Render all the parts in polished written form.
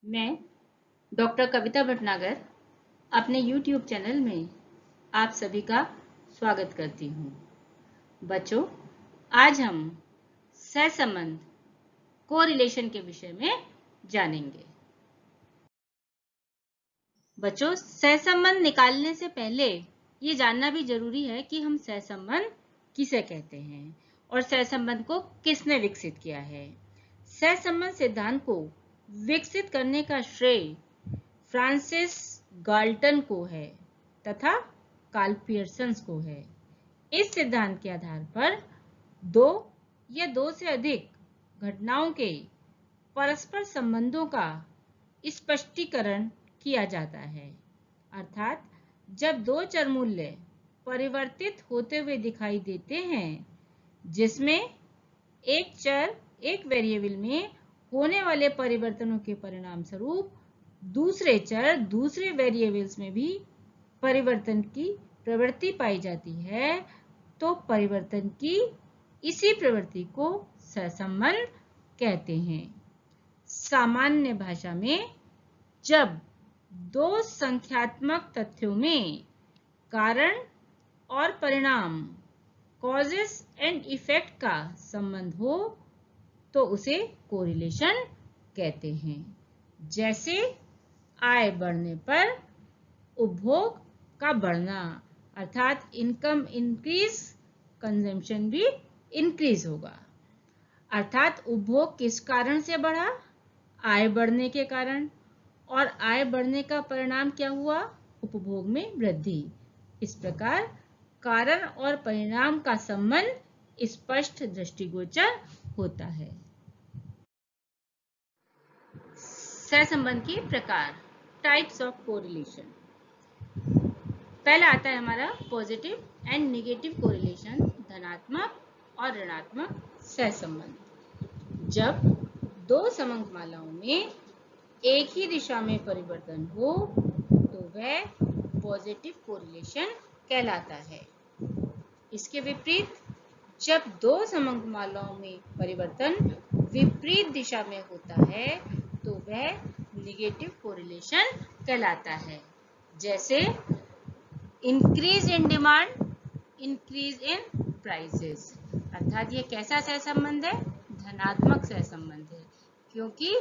मैं डॉक्टर कविता भटनागर अपने YouTube channel में आप सभी का स्वागत करती हूँ। बच्चों, आज हम सहसंबंध कोरिलेशन के विषय में जानेंगे। बच्चों, सहसंबंध निकालने से पहले ये जानना भी जरूरी है कि हम सहसंबंध किसे कहते हैं और सहसंबंध को किसने विकसित किया है। सहसंबंध सिद्धांत को विकसित करने का श्रेय फ्रांसिस गाल्टन को है तथा कार्ल पियर्सन को है। इस सिद्धांत के आधार पर दो या दो से अधिक घटनाओं के परस्पर संबंधों का स्पष्टीकरण किया जाता है, अर्थात जब दो चर मूल्य परिवर्तित होते हुए दिखाई देते हैं, जिसमें एक चर एक वेरिएबल में होने वाले परिवर्तनों के परिणाम स्वरूप दूसरे चर दूसरे वेरिएबल्स में भी परिवर्तन की प्रवृत्ति पाई जाती है, तो परिवर्तन की इसी प्रवृत्ति को सहसंबंध कहते हैं। सामान्य भाषा में जब दो संख्यात्मक तथ्यों में कारण और परिणाम कॉजेस एंड इफेक्ट का संबंध हो तो उसे कोरिलेशन कहते हैं। जैसे आय बढ़ने पर उपभोग का बढ़ना, अर्थात इनकम इंक्रीज, कंजम्पशन भी इंक्रीज होगा। अर्थात उपभोग किस कारण से बढ़ा? आय बढ़ने के कारण, और आय बढ़ने का परिणाम क्या हुआ? उपभोग में वृद्धि। इस प्रकार कारण और परिणाम का संबंध स्पष्ट दृष्टिगोचर होता है। सहसंबंध के प्रकार, टाइप्स ऑफ कोरिलेशन। पहला आता है हमारा पॉजिटिव एंड नेगेटिव कोरिलेशन, धनात्मक और ऋणात्मक सहसंबंध। जब दो समंकमालाओं में एक ही दिशा में परिवर्तन हो तो वह पॉजिटिव कोरिलेशन कहलाता है। इसके विपरीत जब दो समंकमालाओं में परिवर्तन विपरीत दिशा में होता है तो वह नेगेटिव कोरिलेशन कहलाता है। जैसे increase in demand, increase in prices, अर्थात ये कैसा सहसंबंध है? धनात्मक सहसंबंध है, क्योंकि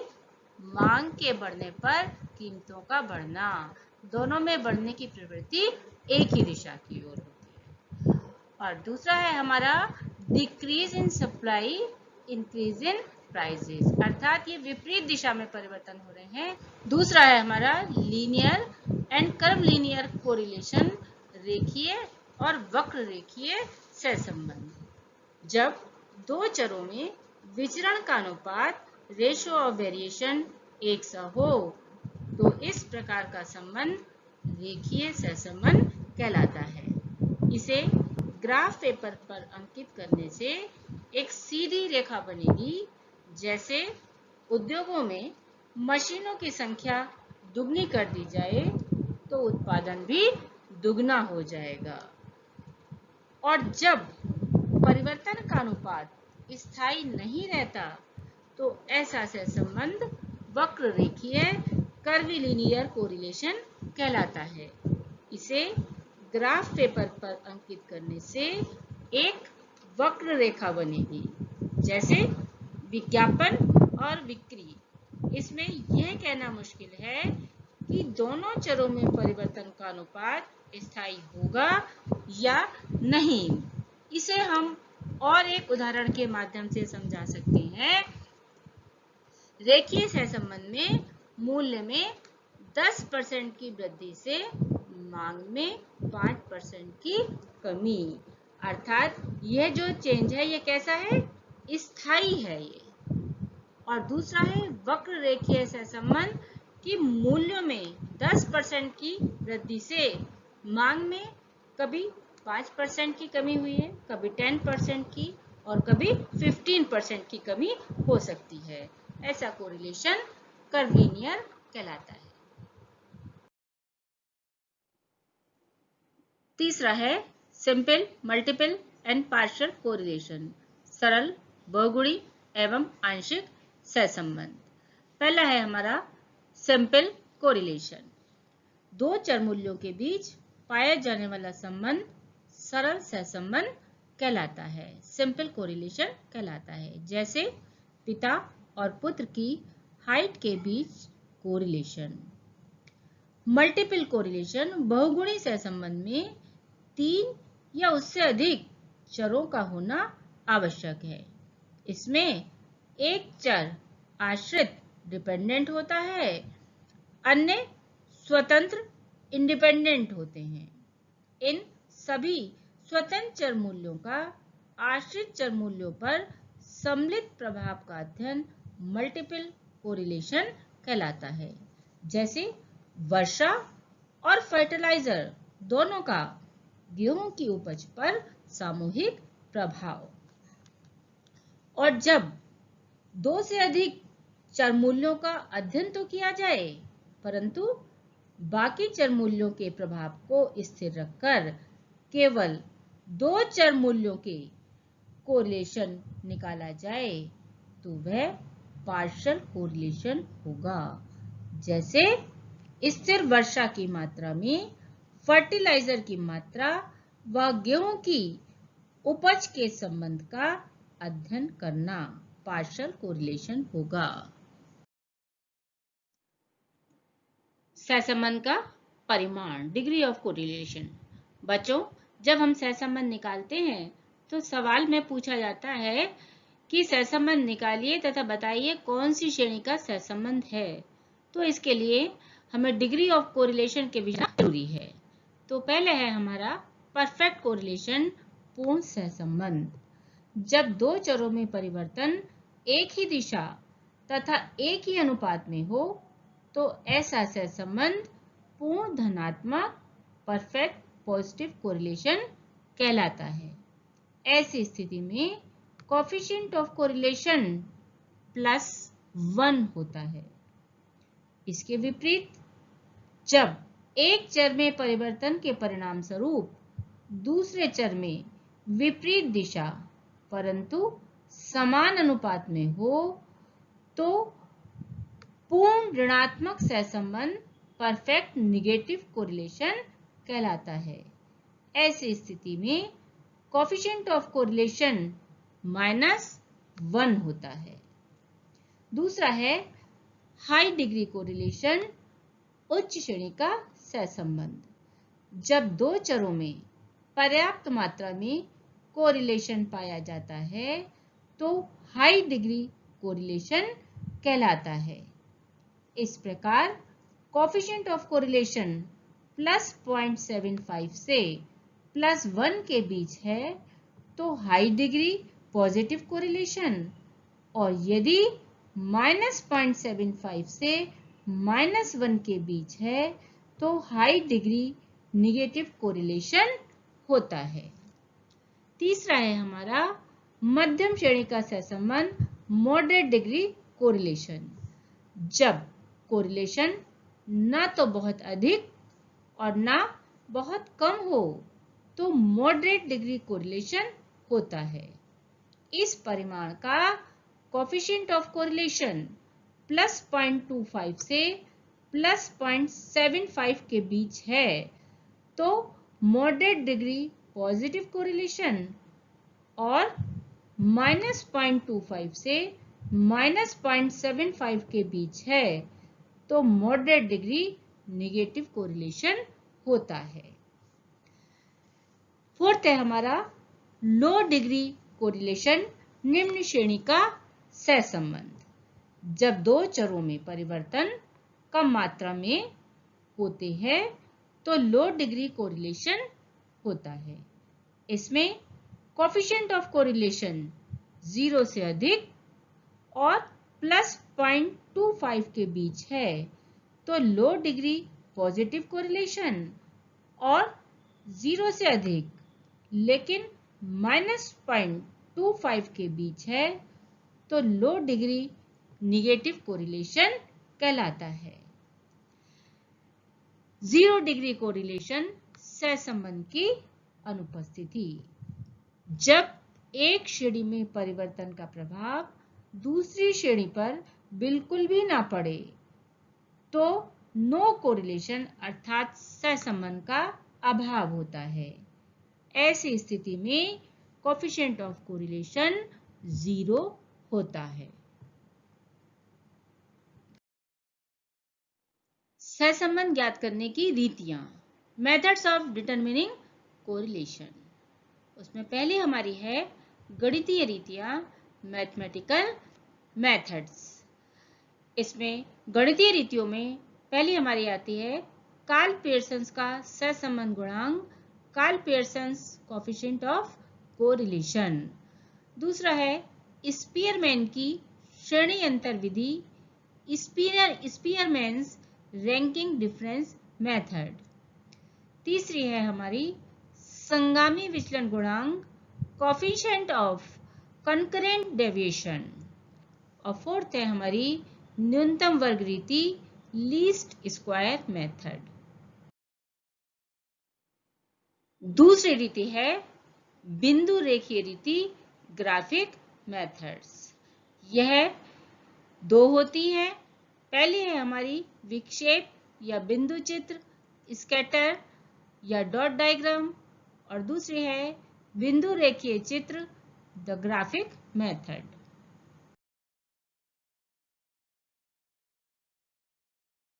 मांग के बढ़ने पर कीमतों का बढ़ना, दोनों में बढ़ने की प्रवृत्ति एक ही दिशा की ओर होती है। और दूसरा है हमारा decrease in supply, increase in prices, अर्थात ये विपरीत दिशा में परिवर्तन हो रहे हैं। दूसरा है हमारा linear and curve linear correlation, रेखीय और वक्र रेखीय सहसंबंध। जब दो चरों में विचरण का अनुपात, रेशियो ऑफ वेरिएशन, एक सा हो तो इस प्रकार का संबंध रेखीय सहसंबंध कहलाता है। इसे ग्राफ पेपर पर अंकित करने से एक सीधी रेखा बनेगी। जैसे उद्योगों में मशीनों की संख्या दुगनी कर दी जाए तो उत्पादन भी दुगना हो जाएगा। और जब परिवर्तन का अनुपात स्थायी नहीं रहता तो ऐसा सहसंबंध वक्र रेखीय कर्वीलिनियर कोरिलेशन कहलाता है। इसे ग्राफ पेपर पर अंकित करने से एक वक्र रेखा बनेगी। जैसे विज्ञापन और बिक्री, इसमें यह कहना मुश्किल है कि दोनों चरों में परिवर्तन का अनुपात स्थायी होगा या नहीं। इसे हम और एक उदाहरण के माध्यम से समझा सकते हैं। रेखीय सहसंबंध में मूल्य में 10% की वृद्धि से मांग में 5% की कमी, अर्थात यह जो चेंज है ये कैसा है? स्थायी है ये। और दूसरा है वक्र रेखीय सहसंबंध कि मूल्यों में 10% की वृद्धि से मांग में कभी 5% की कमी हुई है, कभी 10% की और कभी 15% की कमी हो सकती है। ऐसा कोरिलेशन कर्वीलिनियर कहलाता है। तीसरा है simple, multiple and partial correlation, सरल, बहुगुणी एवं आंशिक सहसंबंध। पहला है हमारा सिंपल कोरिलेशन, दो चर मूल्यों के बीच पाया जाने वाला संबंध सरल सहसंबंध कहलाता है, सिंपल कोरिलेशन कहलाता है। जैसे पिता और पुत्र की हाइट के बीच कोरिलेशन। मल्टीपल कोरिलेशन, बहुगुणी सहसंबंध में 3 या उससे अधिक चरों का होना आवश्यक है। इसमें एक चर आश्रित डिपेंडेंट होता है, अन्य स्वतंत्र इंडिपेंडेंट होते हैं। इन सभी स्वतंत्र चर मूल्यों का आश्रित चर मूल्यों पर सम्मिलित प्रभाव का अध्ययन मल्टीपल कोरिलेशन कहलाता है। जैसे वर्षा और फर्टिलाइजर दोनों का गेहूं की उपज पर सामूहिक प्रभाव। और जब दो से अधिक चर मूल्यों का अध्ययन तो किया जाए, परंतु बाकी चर मूल्यों के प्रभाव को स्थिर रखकर केवल दो चर मूल्यों के कोरिलेशन निकाला जाए तो वह पार्शियल कोरिलेशन होगा। जैसे स्थिर वर्षा की मात्रा में फर्टिलाइजर की मात्रा व गेहूं की उपज के संबंध का अध्ययन करना पार्शियल कोरिलेशन होगा। सहसंबंध का परिमाण, डिग्री ऑफ कोरिलेशन। बच्चों, जब हम सहसंबंध निकालते हैं तो सवाल में पूछा जाता है कि सहसंबंध निकालिए तथा बताइए कौन सी श्रेणी का सहसंबंध है। तो इसके लिए हमें डिग्री ऑफ कोरिलेशन के विषय जरूरी है। तो पहले है हमारा परफेक्ट कोरिलेशन, पूर्ण सहसंबंध। जब दो चरों में परिवर्तन एक ही दिशा तथा एक ही अनुपात में हो तो ऐसा सहसंबंध पूर्ण धनात्मक परफेक्ट पॉजिटिव कोरिलेशन कहलाता है। ऐसी स्थिति में कोएफिशिएंट ऑफ कोरिलेशन +1 होता है। इसके विपरीत जब एक चर में परिवर्तन के परिणाम स्वरूप दूसरे चर में विपरीत दिशा परंतु समान अनुपात में हो तो पूर्ण ऋणात्मक सहसंबंध परफेक्ट निगेटिव कोरिलेशन कहलाता है। ऐसी स्थिति में कोएफिशिएंट ऑफ कोरिलेशन -1 होता है। दूसरा है हाई डिग्री कोरिलेशन, उच्च श्रेणी का सहसंबंध। जब दो चरों में पर्याप्त मात्रा में कोरिलेशन पाया जाता है तो हाई डिग्री कोरिलेशन कहलाता है। इस प्रकार कोएफिशिएंट ऑफ कोरिलेशन +0.75 से +1 के बीच है तो हाई डिग्री पॉजिटिव कोरिलेशन, और यदि -0.75 से -1 के बीच है तो हाई डिग्री निगेटिव कोरिलेशन होता है। तीसरा है हमारा मध्यम श्रेणी का सहसंबंध, मॉडरेट डिग्री कोरिलेशन। जब कोरिलेशन ना तो बहुत अधिक और ना बहुत कम हो तो मॉडरेट डिग्री कोरिलेशन होता है। इस परिमाण का कोएफिशिएंट ऑफ कोरिलेशन +0.25 से +0.75 के बीच है तो मॉडरेट डिग्री पॉजिटिव कोरिलेशन, और -0.25 से -0.75 के बीच है तो मॉडरेट डिग्री निगेटिव कोरिलेशन होता है। फोर्थ है हमारा लो डिग्री कोरिलेशन, निम्न श्रेणी का सहसंबंध। जब दो चरों में परिवर्तन कम मात्रा में होते हैं तो लो डिग्री कोरिलेशन होता है। इसमें कोएफिशिएंट ऑफ कोरिलेशन 0 से अधिक और +0.25 के बीच है तो लो डिग्री पॉजिटिव कोरिलेशन, और 0 से अधिक लेकिन -0.25 के बीच है तो लो डिग्री निगेटिव कोरिलेशन कहलाता है। 0 डिग्री कोरिलेशन सहसंबंध की अनुपस्थिति। जब एक श्रेणी में परिवर्तन का प्रभाव दूसरी श्रेणी पर बिल्कुल भी ना पड़े तो नो कोरिलेशन अर्थात सहसंबंध का अभाव होता है। ऐसी स्थिति में कोएफिशिएंट ऑफ कोरिलेशन 0 होता है। सहसंबंध ज्ञात करने की रीतियां, मेथड्स ऑफ डिटरमिनिंग कोरिलेशन। उसमें पहली हमारी है गणितीय रीतियां, मैथमेटिकल मेथड्स। इसमें गणितीय रीतियों में पहली हमारी आती है कार्ल पियर्सन्स का सहसंबंध गुणांक, Karl Pearson's coefficient of correlation. दूसरा है स्पीयरमैन की श्रेणी अंतर विधि, स्पीयरमैन्स रैंकिंग डिफरेंस मेथड। तीसरी है हमारी संगामी विचलन गुणांक, कोएफिशिएंट ऑफ कंकरेंट डेविएशन। और फोर्थ है हमारी न्यूनतम वर्ग रीति, लीस्ट स्क्वायर मेथड। दूसरी रीति है बिंदु रेखीय रीति, ग्राफिक मेथड्स। यह 2 होती है। पहली है हमारी विक्षेप या बिंदु चित्र, स्कैटर या डॉट डायग्राम, और दूसरी है बिंदु रेखीय चित्र, द ग्राफिक मेथड।